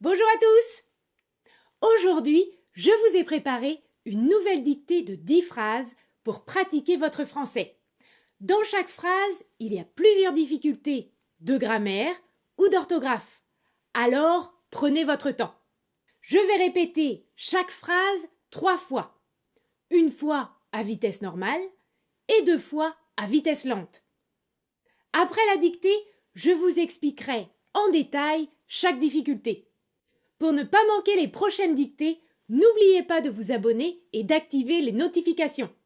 Bonjour à tous! Aujourd'hui, je vous ai préparé une nouvelle dictée de 10 phrases pour pratiquer votre français. Dans chaque phrase, il y a plusieurs difficultés de grammaire ou d'orthographe. Alors, prenez votre temps. Je vais répéter chaque phrase 3 fois. Une fois à vitesse normale et 2 fois à vitesse lente. Après la dictée, je vous expliquerai en détail chaque difficulté. Pour ne pas manquer les prochaines dictées, n'oubliez pas de vous abonner et d'activer les notifications.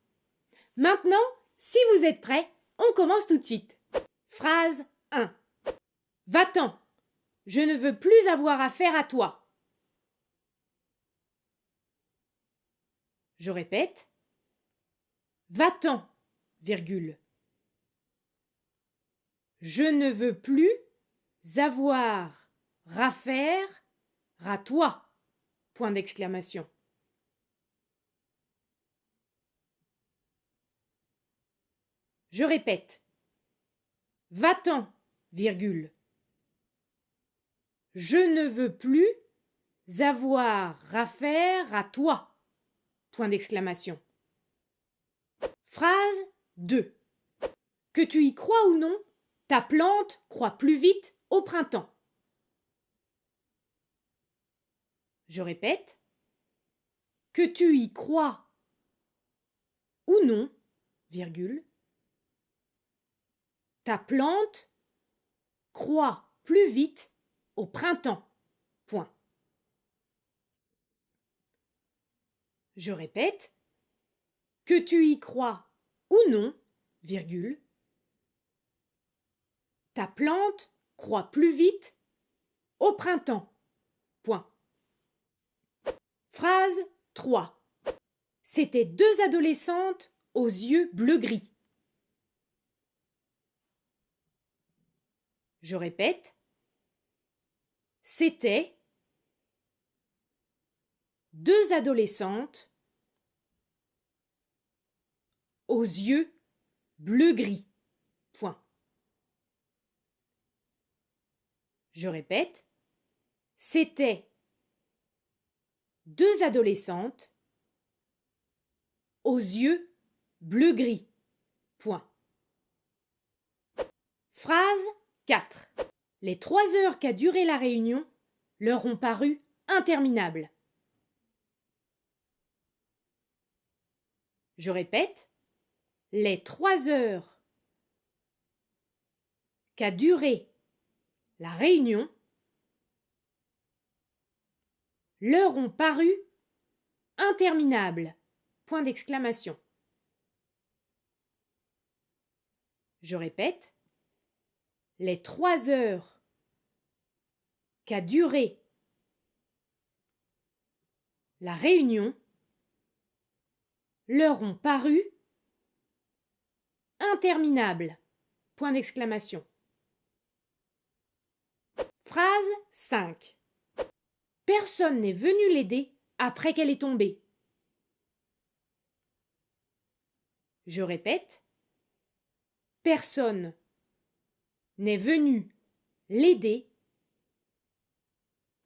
Maintenant, si vous êtes prêts, on commence tout de suite. Phrase 1. Va-t'en. Je ne veux plus avoir affaire à toi. Je répète. Va-t'en, virgule. Je ne veux plus avoir affaire à toi. Point d'exclamation. Je répète. Va-t'en, virgule. Je ne veux plus avoir affaire à toi. Point d'exclamation. Phrase 2. Que tu y crois ou non, ta plante croît plus vite au printemps. Je répète. Que tu y crois ou non, virgule, ta plante croît plus vite au printemps. Point. Je répète. Que tu y crois ou non, virgule, ta plante croît plus vite au printemps. Point. Phrase 3. C'étaient 2 adolescentes aux yeux bleu-gris. Je répète. C'étaient 2 adolescentes aux yeux bleu-gris. Point. Je répète. C'étaient 2 adolescentes aux yeux bleu-gris. Point. Phrase 4. Les 3 heures qu'a duré la réunion leur ont paru interminables. Je répète. Les 3 heures qu'a duré la réunion leur ont paru interminables. Point d'exclamation. Je répète. Les 3 heures qu'a duré la réunion leur ont paru interminables. Point d'exclamation. Phrase 5. Personne n'est venu l'aider après qu'elle est tombée. Je répète. Personne n'est venu l'aider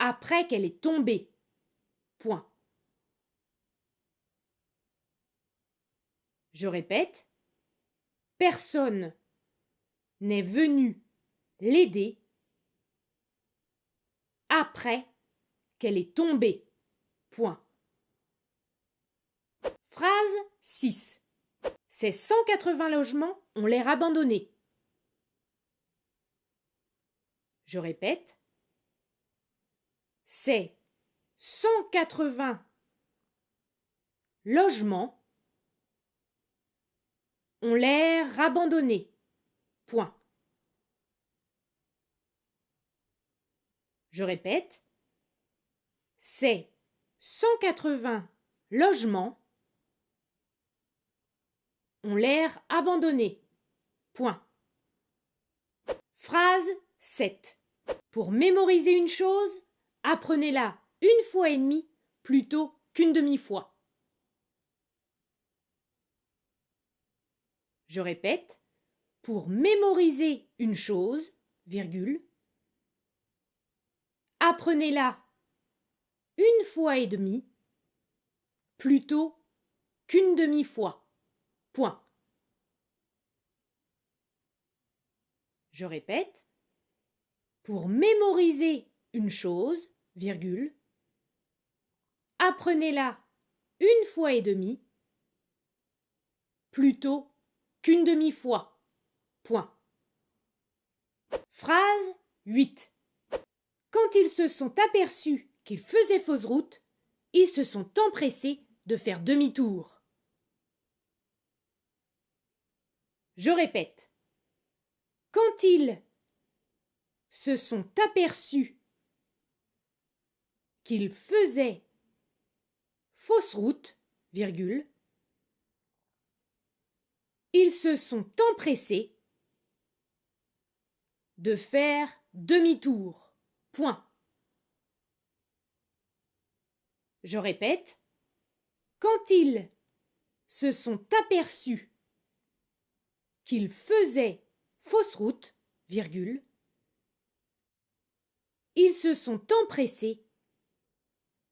après qu'elle est tombée. Point. Je répète. Personne n'est venu l'aider après qu'elle est tombée. Point. Phrase 6. Ces 180 logements ont l'air abandonnés. Je répète. Ces 180 logements ont l'air abandonnés. Point. Je répète. Ces 180 logements ont l'air abandonnés. Point. Phrase 7. Pour mémoriser une chose, apprenez-la 1,5 fois plutôt qu'une demi-fois. Je répète. Pour mémoriser une chose, virgule, apprenez-la une fois et demi plutôt qu'une demi-fois. Point. Je répète. Pour mémoriser une chose, virgule, apprenez-la une fois et demie plutôt qu'une demi-fois. Point. Phrase 8. Quand ils se sont aperçus qu'ils faisaient fausse route, ils se sont empressés de faire demi-tour. Je répète. Quand ils se sont aperçus qu'ils faisaient fausse route, virgule, ils se sont empressés de faire demi-tour. Point. Je répète. Quand ils se sont aperçus qu'ils faisaient fausse route, virgule, ils se sont empressés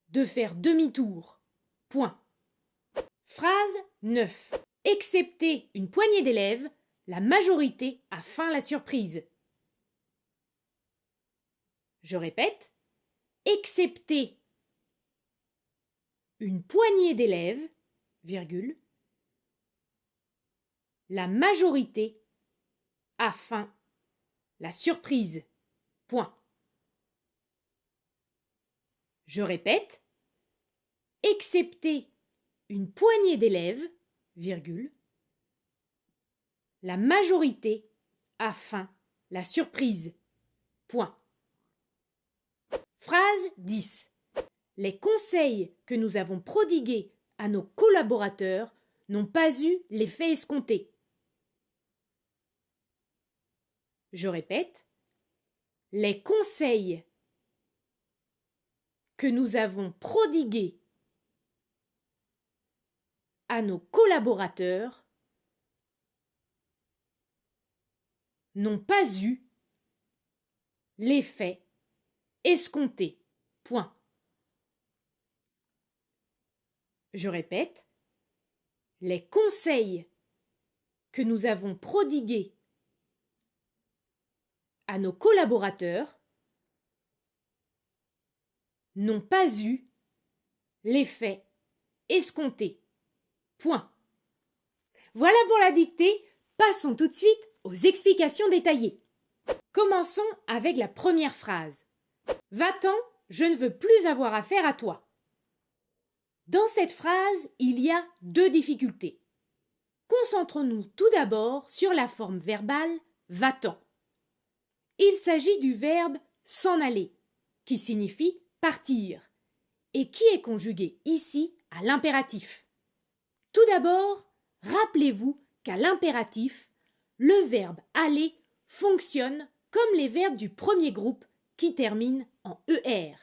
de faire demi-tour. Point. Phrase 9. Excepté une poignée d'élèves, la majorité a feint la surprise. Je répète. Excepté une poignée d'élèves, virgule, la majorité a feint la surprise. Point. Je répète. Excepté une poignée d'élèves, virgule, la majorité a feint la surprise. Point. Phrase 10. Les conseils que nous avons prodigués à nos collaborateurs n'ont pas eu l'effet escompté. Je répète. Les conseils que nous avons prodigués à nos collaborateurs n'ont pas eu l'effet escompté. Point. Je répète. Les conseils que nous avons prodigués à nos collaborateurs n'ont pas eu l'effet escompté. Point. Voilà pour la dictée. Passons tout de suite aux explications détaillées. Commençons avec la première phrase. Va-t'en, je ne veux plus avoir affaire à toi. Dans cette phrase, il y a deux difficultés. Concentrons-nous tout d'abord sur la forme verbale va-t'en. Il s'agit du verbe s'en aller, qui signifie partir, et qui est conjugué ici à l'impératif. Tout d'abord, rappelez-vous qu'à l'impératif, le verbe aller fonctionne comme les verbes du premier groupe qui terminent en ER,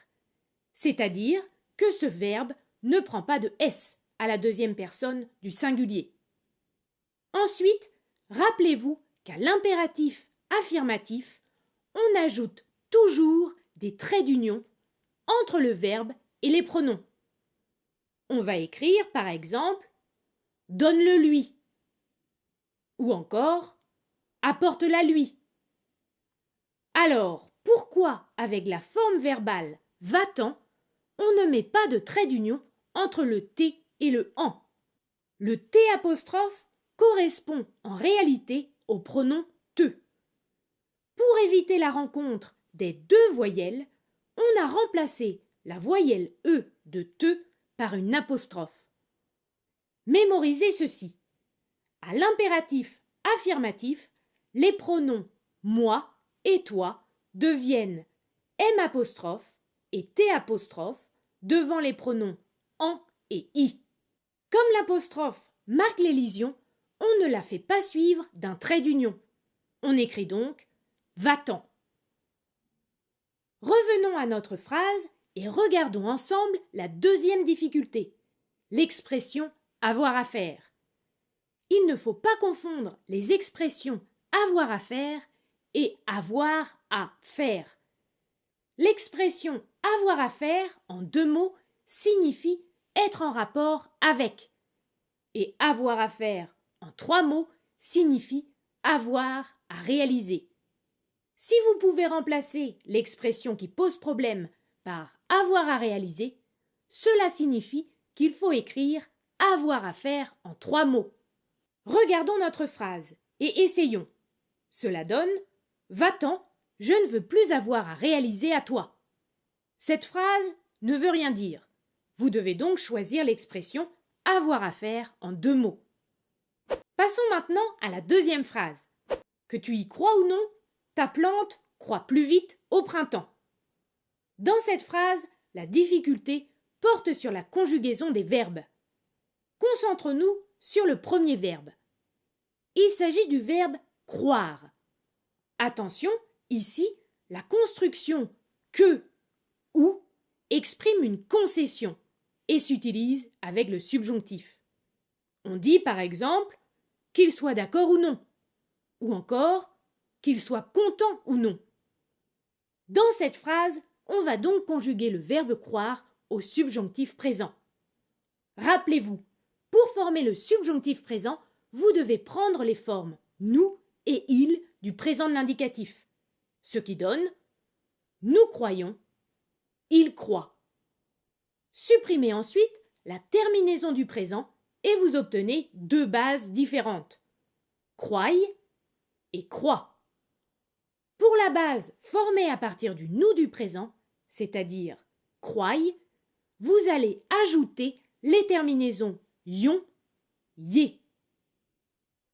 c'est-à-dire que ce verbe ne prend pas de S à la deuxième personne du singulier. Ensuite, rappelez-vous qu'à l'impératif affirmatif, on ajoute toujours des traits d'union entre le verbe et les pronoms. On va écrire par exemple « donne-le lui » ou encore « apporte-la lui ». Alors, pourquoi avec la forme verbale « va-t'en » on ne met pas de trait d'union entre le T et le AN? Le T apostrophe correspond en réalité au pronom te. Pour éviter la rencontre des deux voyelles, on a remplacé la voyelle E de te par une apostrophe. Mémorisez ceci. À l'impératif affirmatif, les pronoms moi et toi deviennent M apostrophe et T apostrophe devant les pronoms en et i. Comme l'apostrophe marque l'élision, on ne la fait pas suivre d'un trait d'union. On écrit donc va-t'en. Revenons à notre phrase et regardons ensemble la deuxième difficulté, l'expression avoir à faire. Il ne faut pas confondre les expressions avoir à faire et avoir à faire. L'expression avoir à faire en deux mots signifie être en rapport avec. Et avoir à faire en 3 mots signifie avoir à réaliser. Si vous pouvez remplacer l'expression qui pose problème par avoir à réaliser, cela signifie qu'il faut écrire avoir à faire en 3 mots. Regardons notre phrase et essayons. Cela donne va-t'en, je ne veux plus avoir à réaliser à toi. Cette phrase ne veut rien dire. Vous devez donc choisir l'expression avoir à faire en 2 mots. Passons maintenant à la deuxième phrase. Que tu y crois ou non, ta plante croît plus vite au printemps. Dans cette phrase, la difficulté porte sur la conjugaison des verbes. Concentre-nous sur le premier verbe. Il s'agit du verbe croire. Attention, ici, la construction que ou exprime une concession et s'utilise avec le subjonctif. On dit par exemple qu'il soit d'accord ou non, ou encore qu'il soit content ou non. Dans cette phrase, on va donc conjuguer le verbe croire au subjonctif présent. Rappelez-vous, pour former le subjonctif présent, vous devez prendre les formes nous et il du présent de l'indicatif, ce qui donne nous croyons, il croit. Supprimez ensuite la terminaison du présent et vous obtenez 2 bases différentes, croille et croit. Pour la base formée à partir du nous du présent, c'est-à-dire croille, vous allez ajouter les terminaisons ion, yé.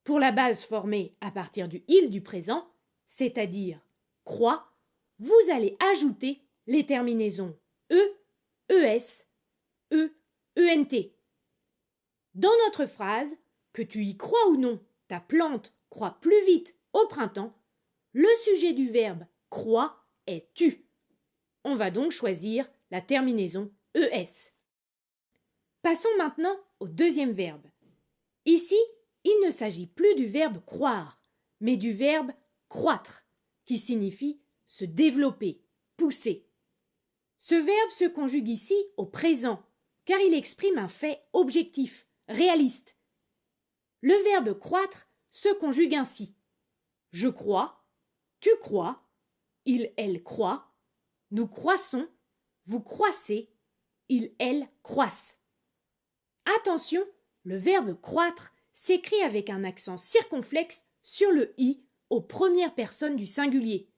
Pour la base formée à partir du il du présent, c'est-à-dire croit, vous allez ajouter les terminaisons e, es, ent. Dans notre phrase, que tu y crois ou non, ta plante croît plus vite au printemps, le sujet du verbe croît est tu. On va donc choisir la terminaison es. Passons maintenant au deuxième verbe. Ici, il ne s'agit plus du verbe croire, mais du verbe croître, qui signifie se développer, pousser. Ce verbe se conjugue ici au présent, car il exprime un fait objectif, réaliste. Le verbe croître se conjugue ainsi. Je crois, tu crois, il, elle croit, nous croissons, vous croissez, il, elle croissent. Attention, le verbe croître s'écrit avec un accent circonflexe sur le i aux premières personnes du singulier.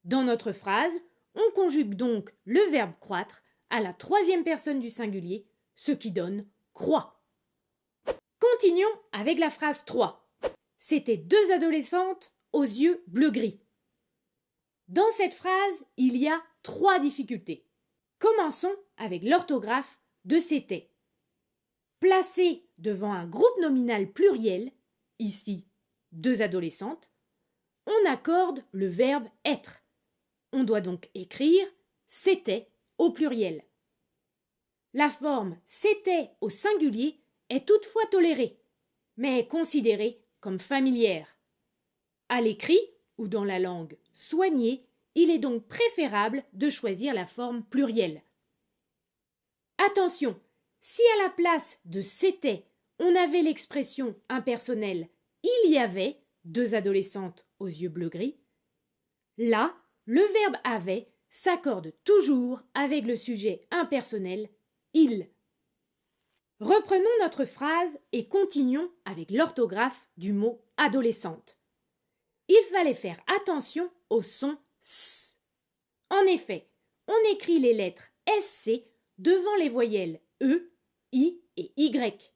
Dans notre phrase, on conjugue donc le verbe croître à la 3e personne du singulier, ce qui donne croît. Continuons avec la phrase 3. C'étaient 2 adolescentes aux yeux bleu-gris. Dans cette phrase, il y a 3 difficultés. Commençons avec l'orthographe de c'était. Placé devant un groupe nominal pluriel, ici 2 adolescentes, on accorde le verbe être. On doit donc écrire c'était au pluriel. La forme c'était au singulier est toutefois tolérée, mais est considérée comme familière. À l'écrit ou dans la langue soignée, il est donc préférable de choisir la forme plurielle. Attention, si à la place de c'était, on avait l'expression impersonnelle il y avait 2 adolescentes aux yeux bleu-gris, là, le verbe avait s'accorde toujours avec le sujet impersonnel il. Reprenons notre phrase et continuons avec l'orthographe du mot adolescente. Il fallait faire attention au son s. En effet, on écrit les lettres SC devant les voyelles E, I et Y.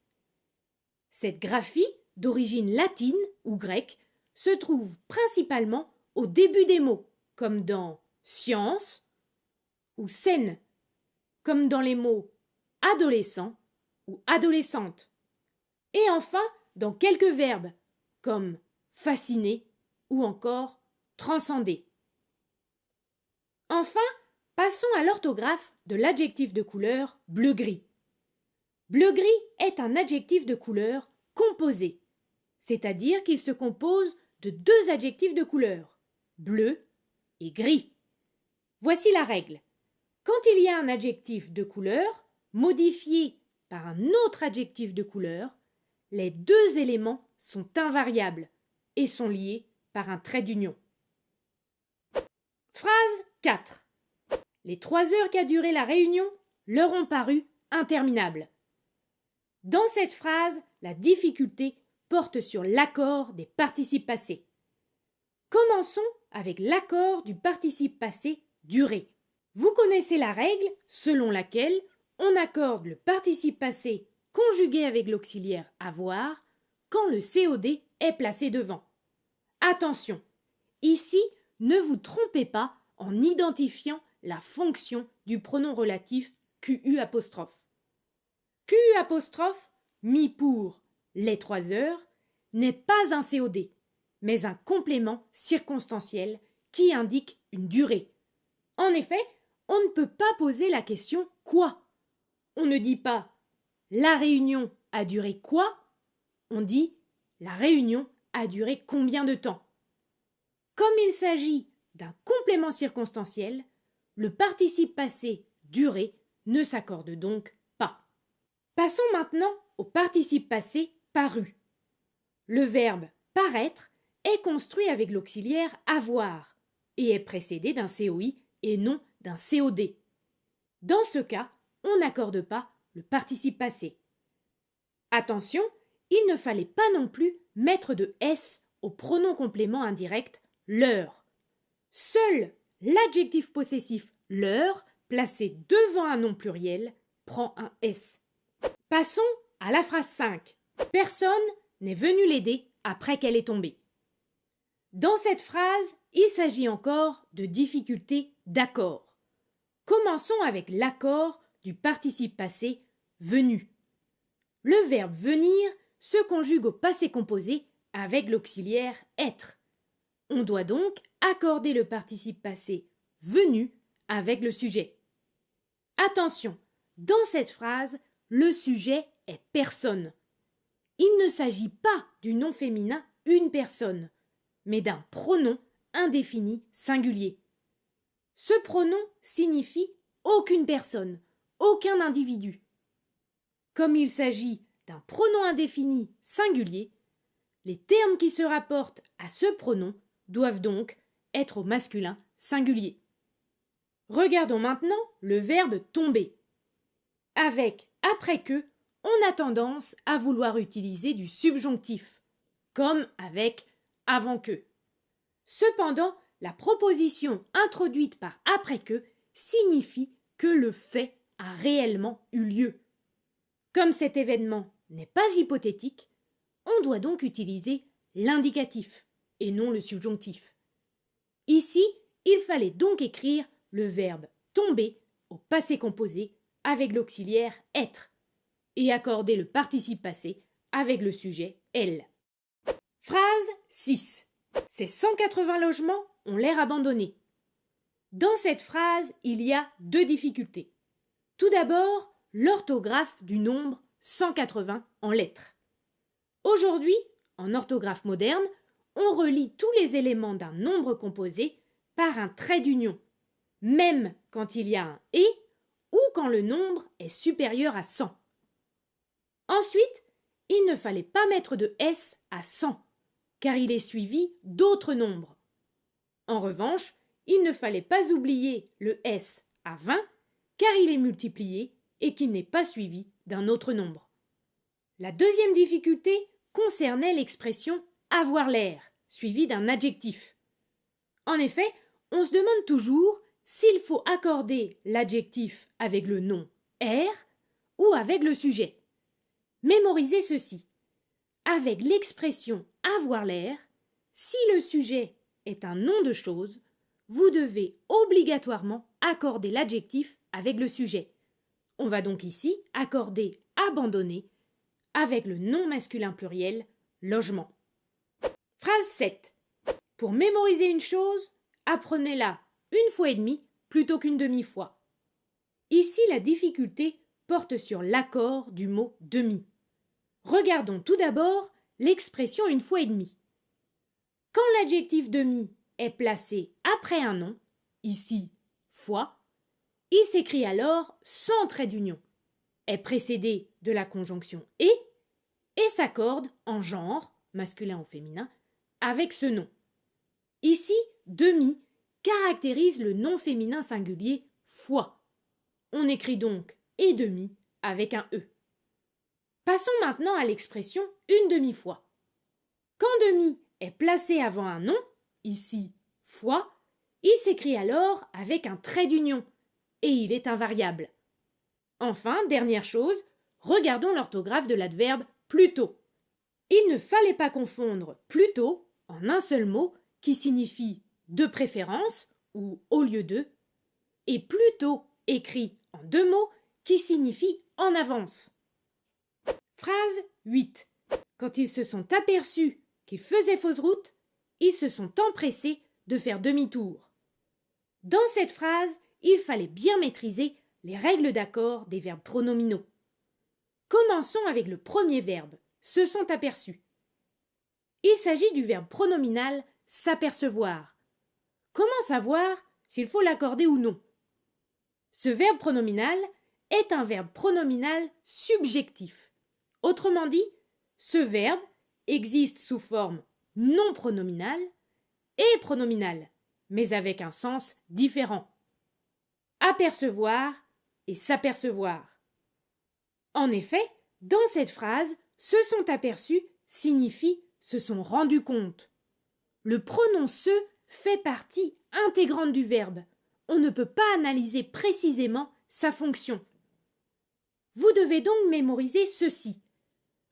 Cette graphie, d'origine latine ou grecque, se trouve principalement au début des mots, comme dans science ou scène, comme dans les mots adolescent ou adolescente, et enfin dans quelques verbes, comme fasciner ou encore transcender. Enfin, passons à l'orthographe de l'adjectif de couleur bleu-gris. Bleu-gris est un adjectif de couleur composé, c'est-à-dire qu'il se compose de 2 adjectifs de couleur, bleu et gris. Voici la règle. Quand il y a un adjectif de couleur, modifié par un autre adjectif de couleur, les deux éléments sont invariables et sont liés par un trait d'union. Phrase 4. Les 3 heures qu'a duré la réunion leur ont paru interminables. Dans cette phrase, la difficulté porte sur l'accord des participes passés. Commençons avec l'accord du participe passé duré. Vous connaissez la règle selon laquelle on accorde le participe passé conjugué avec l'auxiliaire avoir quand le COD est placé devant. Attention, ici, ne vous trompez pas en identifiant la fonction du pronom relatif QU apostrophe. QU apostrophe, mis pour les 3 heures, n'est pas un COD, mais un complément circonstanciel qui indique une durée. En effet, on ne peut pas poser la question « quoi ?» On ne dit pas « la réunion a duré quoi ?» On dit « la réunion a duré combien de temps ?» Comme il s'agit d'un complément circonstanciel, le participe passé « duré » ne s'accorde donc pas. Passons maintenant au participe passé « paru ». Le verbe « paraître » est construit avec l'auxiliaire « avoir » et est précédé d'un COI et non d'un COD. Dans ce cas, on n'accorde pas le participe passé. Attention, il ne fallait pas non plus mettre de S au pronom complément indirect « leur ». Seul l'adjectif possessif « leur » placé devant un nom pluriel prend un S. Passons à la phrase 5. Personne n'est venu l'aider après qu'elle est tombée. Dans cette phrase, il s'agit encore de difficultés d'accord. Commençons avec l'accord du participe passé « venu ». Le verbe « venir » se conjugue au passé composé avec l'auxiliaire « être ». On doit donc accorder le participe passé « venu » avec le sujet. Attention, dans cette phrase, le sujet est personne. Il ne s'agit pas du nom féminin « une personne », mais d'un pronom indéfini singulier. Ce pronom signifie aucune personne, aucun individu. Comme il s'agit d'un pronom indéfini singulier, les termes qui se rapportent à ce pronom doivent donc être au masculin singulier. Regardons maintenant le verbe tomber. Avec après que, on a tendance à vouloir utiliser du subjonctif, comme avec avant que. Cependant, la proposition introduite par après que signifie que le fait a réellement eu lieu. Comme cet événement n'est pas hypothétique, on doit donc utiliser l'indicatif et non le subjonctif. Ici, il fallait donc écrire le verbe tomber au passé composé avec l'auxiliaire être et accorder le participe passé avec le sujet elle. Phrase 6. Ces 180 logements ont l'air abandonnés. Dans cette phrase, il y a 2 difficultés. Tout d'abord, l'orthographe du nombre 180 en lettres. Aujourd'hui, en orthographe moderne, on relie tous les éléments d'un nombre composé par un trait d'union, même quand il y a un « et » ou quand le nombre est supérieur à 100. Ensuite, il ne fallait pas mettre de S à 100, car il est suivi d'autres nombres. En revanche, il ne fallait pas oublier le S à 20, car il est multiplié et qu'il n'est pas suivi d'un autre nombre. La deuxième difficulté concernait l'expression « avoir l'air », suivie d'un adjectif. En effet, on se demande toujours s'il faut accorder l'adjectif avec le nom « air » ou avec le sujet. Mémorisez ceci. Avec l'expression « avoir l'air », si le sujet est un nom de chose, vous devez obligatoirement accorder l'adjectif avec le sujet. On va donc ici accorder « abandonner » avec le nom masculin pluriel « logement ». Phrase 7. Pour mémoriser une chose, apprenez-la une fois et demie plutôt qu'une demi-fois. Ici, la difficulté porte sur l'accord du mot « demi ». Regardons tout d'abord l'expression « une fois et demie ». Quand l'adjectif « demi » est placé après un nom, ici « fois », il s'écrit alors sans trait d'union, est précédé de la conjonction et s'accorde en genre, masculin ou féminin, avec ce nom. Ici, demi caractérise le nom féminin singulier fois. On écrit donc et demi avec un E. Passons maintenant à l'expression une demi-fois. Quand demi est placé avant un nom, ici fois, il s'écrit alors avec un trait d'union et il est invariable. Enfin, dernière chose, regardons l'orthographe de l'adverbe plutôt. Il ne fallait pas confondre plutôt en un seul mot qui signifie de préférence ou au lieu de, et plutôt écrit en deux mots qui signifie en avance. Phrase 8. Quand ils se sont aperçus qu'ils faisaient fausse route, ils se sont empressés de faire demi-tour. Dans cette phrase, il fallait bien maîtriser les règles d'accord des verbes pronominaux. Commençons avec le premier verbe, se sont aperçus. Il s'agit du verbe pronominal s'apercevoir. Comment savoir s'il faut l'accorder ou non? Ce verbe pronominal est un verbe pronominal subjectif. Autrement dit, ce verbe existe sous forme non pronominale et pronominale, mais avec un sens différent. Apercevoir et s'apercevoir. En effet, dans cette phrase, se sont aperçus signifie se sont rendus compte. Le pronom se fait partie intégrante du verbe. On ne peut pas analyser précisément sa fonction. Vous devez donc mémoriser ceci.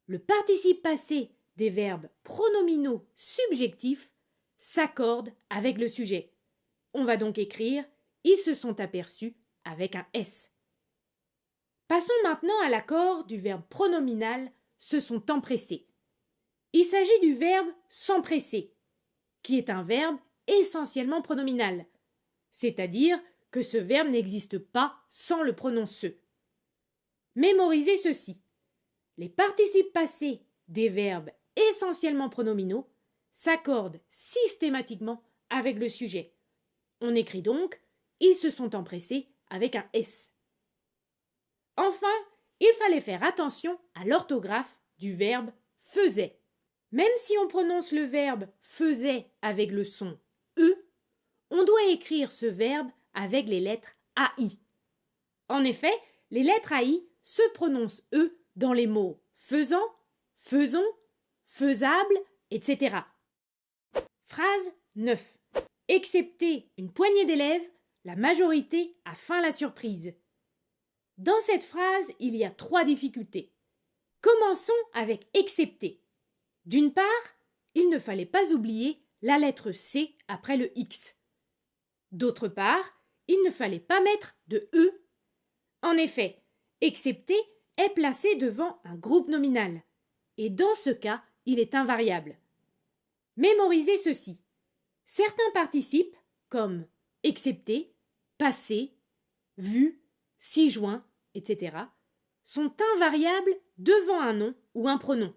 Le participe passé des verbes pronominaux subjectifs s'accorde avec le sujet. On va donc écrire « ils se sont aperçus » avec un S. Passons maintenant à l'accord du verbe pronominal « se sont empressés ». Il s'agit du verbe « s'empresser », qui est un verbe essentiellement pronominal, c'est-à-dire que ce verbe n'existe pas sans le pronom « se ». Mémorisez ceci. Les participes passés des verbes essentiellement pronominaux s'accordent systématiquement avec le sujet. On écrit donc « ils se sont empressés » avec un S. Enfin, il fallait faire attention à l'orthographe du verbe « faisait ». Même si on prononce le verbe « faisait » avec le son « e », on doit écrire ce verbe avec les lettres AI. En effet, les lettres AI se prononcent « e » dans les mots « faisant »,« faisons »,« faisable », etc. Phrase 9. Excepté une poignée d'élèves, la majorité a faim la surprise. Dans cette phrase, il y a 3 difficultés. Commençons avec excepté. D'une part, il ne fallait pas oublier la lettre C après le X. D'autre part, il ne fallait pas mettre de E. En effet, excepté est placé devant un groupe nominal, et dans ce cas, il est invariable. Mémorisez ceci. Certains participes, comme excepté, passé, vu, ci-joint, etc., sont invariables devant un nom ou un pronom.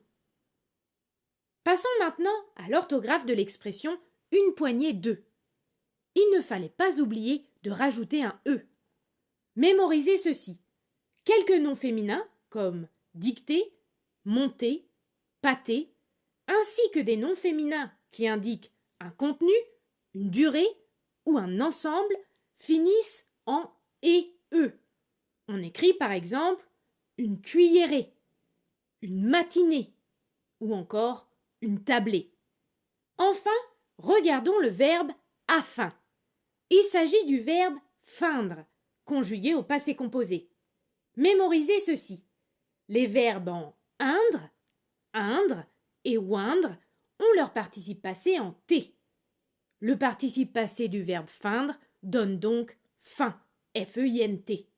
Passons maintenant à l'orthographe de l'expression « une poignée de ». Il ne fallait pas oublier de rajouter un « e ». Mémorisez ceci. Quelques noms féminins, comme dictée, montée, pâté, ainsi que des noms féminins qui indiquent un contenu, une durée ou un ensemble, finissent en « et e ». On écrit par exemple une cuillerée, une matinée ou encore une tablée. Enfin, regardons le verbe afin. Il s'agit du verbe feindre, conjugué au passé composé. Mémorisez ceci. Les verbes en indre et oindre ont leur participe passé en t. Le participe passé du verbe feindre donne donc fin, F-E-I-N-T.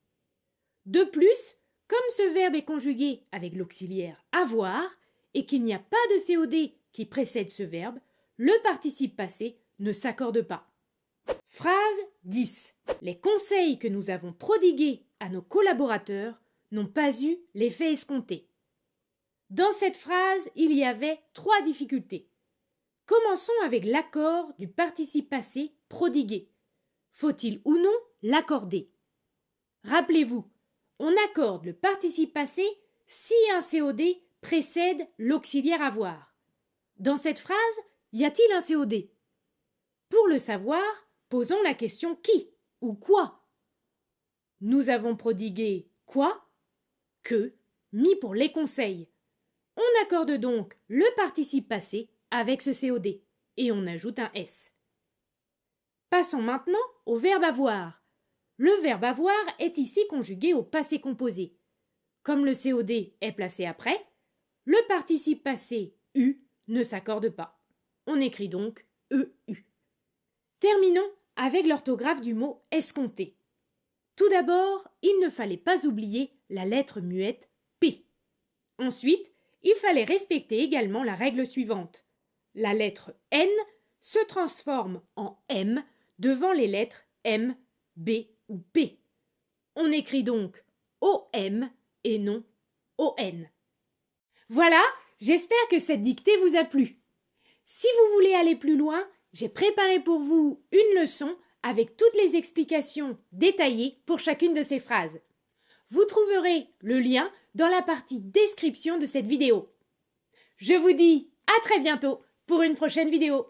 De plus, comme ce verbe est conjugué avec l'auxiliaire avoir et qu'il n'y a pas de COD qui précède ce verbe, le participe passé ne s'accorde pas. Phrase 10. Les conseils que nous avons prodigués à nos collaborateurs n'ont pas eu l'effet escompté. Dans cette phrase, il y avait 3 difficultés. Commençons avec l'accord du participe passé prodigué. Faut-il ou non l'accorder? Rappelez-vous, on accorde le participe passé si un COD précède l'auxiliaire avoir. Dans cette phrase, y a-t-il un COD? Pour le savoir, posons la question qui ou quoi. Nous avons prodigué quoi, que, mis pour les conseils. On accorde donc le participe passé avec ce COD et on ajoute un S. Passons maintenant au verbe avoir. Le verbe avoir est ici conjugué au passé composé. Comme le COD est placé après, le participe passé U ne s'accorde pas. On écrit donc EU. Terminons avec l'orthographe du mot escompté. Tout d'abord, il ne fallait pas oublier la lettre muette P. Ensuite, il fallait respecter également la règle suivante. La lettre N se transforme en M devant les lettres M, B ou P. On écrit donc OM et non ON. Voilà, j'espère que cette dictée vous a plu. Si vous voulez aller plus loin, j'ai préparé pour vous une leçon avec toutes les explications détaillées pour chacune de ces phrases. Vous trouverez le lien dans la partie description de cette vidéo. Je vous dis à très bientôt pour une prochaine vidéo.